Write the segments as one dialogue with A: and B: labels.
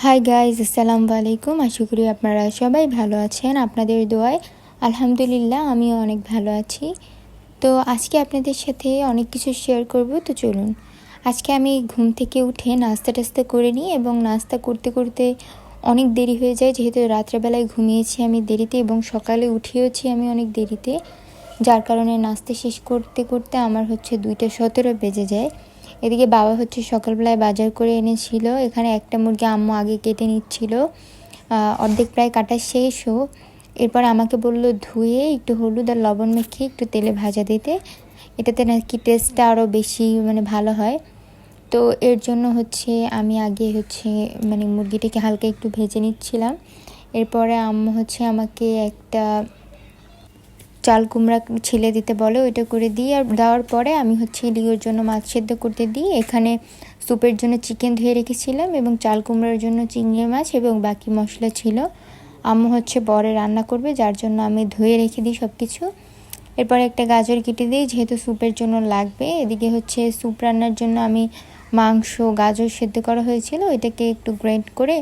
A: Hi guys, আসসালামু আলাইকুম। আশা করি আপনারা সবাই ভালো আছেন। আপনাদের দোয়ায় আলহামদুলিল্লাহ আমিও অনেক ভালো আছি। তো আজকে আপনাদের সাথে অনেক কিছু শেয়ার করব। তো চলুন, আজকে আমি ঘুম থেকে উঠে নাস্তা টাস্তা করে নিই এবং নাস্তা করতে করতে অনেক দেরি হয়ে যায়, যেহেতু রাত্রেবেলায় ঘুমিয়েছি আমি দেরিতে এবং সকালে উঠিয়েছি আমি অনেক দেরিতে, যার কারণে নাস্তা শেষ করতে করতে আমার 2:17 বেজে যায়। এদিকে বাবা সকালবেলায় বাজার করে এনেছিল। এখানে একটা মুরগি আম্মু আগে কেটে নিচ্ছিল, অর্ধেক প্রায় কাটা শেষও। এরপর আমাকে বলল ধুয়ে একটু হলুদ আর লবণ মেখে একটু তেলে ভাজা দিতে, এটাতে নাকি টেস্টটা আরও বেশি ভালো হয়। তো এর জন্য আমি আগে মুরগিটাকে হালকা একটু ভেজে নিচ্ছিলাম। এরপরে আম্মু আমাকে একটা চাল কুমড়া ছিলে দিতে বলে, ওইটা করে দিই। আর দেওয়ার পরে আমি লিওর জন্য মাছ সেদ্ধ করতে দিই। এখানে স্যুপের জন্য চিকেন ধুয়ে রেখেছিলাম এবং চাল কুমড়ার জন্য চিংড়ি মাছ এবং বাকি মশলা ছিল। আম্মু পরে রান্না করবে, যার জন্য আমি ধুয়ে রেখে দিই সব কিছু। এরপরে একটা গাজর কেটে দিই, যেহেতু স্যুপের জন্য লাগবে। এদিকে স্যুপ রান্নার জন্য আমি মাংস গাজর সেদ্ধ করা হয়েছিল, এটাকে একটু গ্রেট করে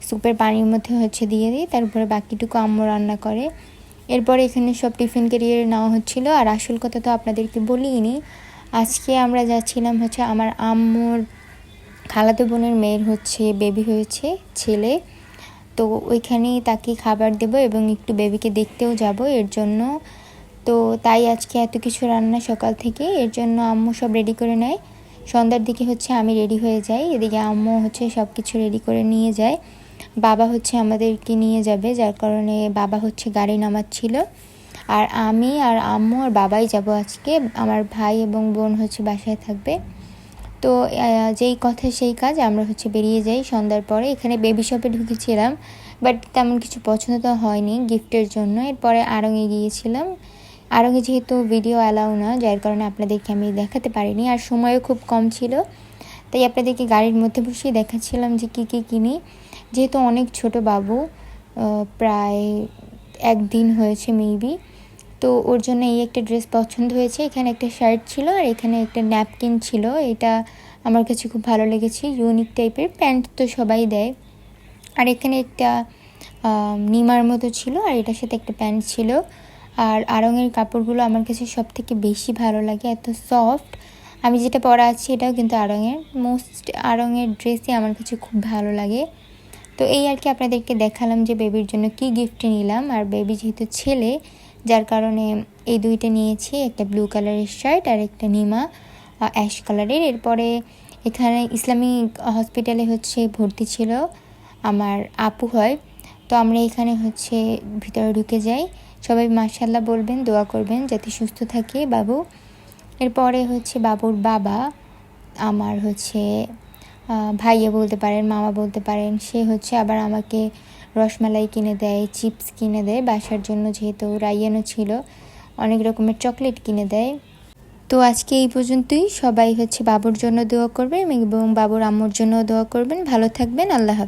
A: স্যুপের পানির মধ্যে দিয়ে দিই। তারপরে বাকিটুকু আম্মু রান্না করে। এরপরে এখানে সব টিফিন ক্যারিয়ারে নেওয়া হচ্ছিলো। আর আসল কথা তো আপনাদেরকে বলিনি, আজকে আমরা যাচ্ছিলাম আমার আম্মুর খালাতো বোনের মেয়ের বেবি হয়েছে, ছেলে। তো ওইখানেই তাকে খাবার দেবো এবং একটু বেবিকে দেখতেও যাব এর জন্য। তো তাই আজকে এত কিছু রান্না সকাল থেকে, এর জন্য আম্মু সব রেডি করে নেয়। সন্ধ্যার দিকে আমি রেডি হয়ে যাই, এদিকে আম্মু সব কিছু রেডি করে নিয়ে যায়। বাবা আমাদেরকে নিয়ে যাবে, যার কারণে বাবা গাড়ি নামাচ্ছিল। আর আমি আর আম্মু আর বাবাই যাব আজকে, আমার ভাই এবং বোন বাসায় থাকবে। তো যেই কথা সেই কাজ, আমরা বেরিয়ে যাই সন্ধ্যার পরে। এখানে বেবি শপে ঢুকেছিলাম, বাট তেমন কিছু পছন্দ তো হয়নি গিফটের জন্য। এরপরে আড়ংয়ে গিয়েছিলাম। আড়ংয়ে যেহেতু ভিডিও অ্যালাউ না, যার কারণে আপনাদেরকে আমি দেখাতে পারিনি, আর সময়ও খুব কম ছিল, তাই আপনাদেরকে গাড়ির মধ্যে বসেই দেখাচ্ছিলাম যে কী কী কিনি। যেহেতু অনেক ছোট বাবু, প্রায় 1 দিন হয়েছে মেবি, তো ওর জন্য এই একটা ড্রেস পছন্দ হয়েছে। এখানে একটা শার্ট ছিল আর এখানে একটা ন্যাপকিন ছিল, এটা আমার কাছে খুব ভালো লেগেছে, ইউনিক টাইপের। প্যান্ট তো সবাই দেয়। আর এখানে একটা নিমার মতো ছিল, আর এটার সাথে একটা প্যান্ট ছিল। আর আড়ংয়ের কাপড়গুলো আমার কাছে সব থেকে বেশি ভালো লাগে, এত সফট। আমি যেটা পরা আছি এটাও কিন্তু আড়ংয়ের ড্রেসই আমার কাছে খুব ভালো লাগে। তো এই আর কি, আপনাদেরকে দেখালাম যে বেবির জন্য কি গিফট নিলাম। আর বেবি যেহেতু ছেলে, যার কারণে এই দুইটা নিয়েছি, একটা ব্লু কালারের শার্ট আর একটা নিমা অ্যাশ কালারের। এরপরে এখানে ইসলামিক হসপিটালে ভর্তি ছিল আমার আপু হয়। তো আমরা এখানে ভিতরে ঢুকে যাই। সবাই মাশাআল্লাহ বলবেন, দোয়া করবেন যাতে সুস্থ থাকে বাবু। এরপরে বাবুর বাবা আমার ভাইয়া বলতে পারেন, মামা বলতে পারেন, সে আবার আমাকে রসমালাই কিনে দেয়, চিপস কিনে দেয় বাসার জন্য, যেহেতু রাইয়ানও ছিল, অনেক রকমের চকলেট কিনে দেয়। তো আজকে এই পর্যন্তই। সবাই বাবুর জন্য দোয়া করবেন এবং বাবুর আম্মুর জন্য দোয়া করবেন। ভালো থাকবেন। আল্লাহ হাফেজ।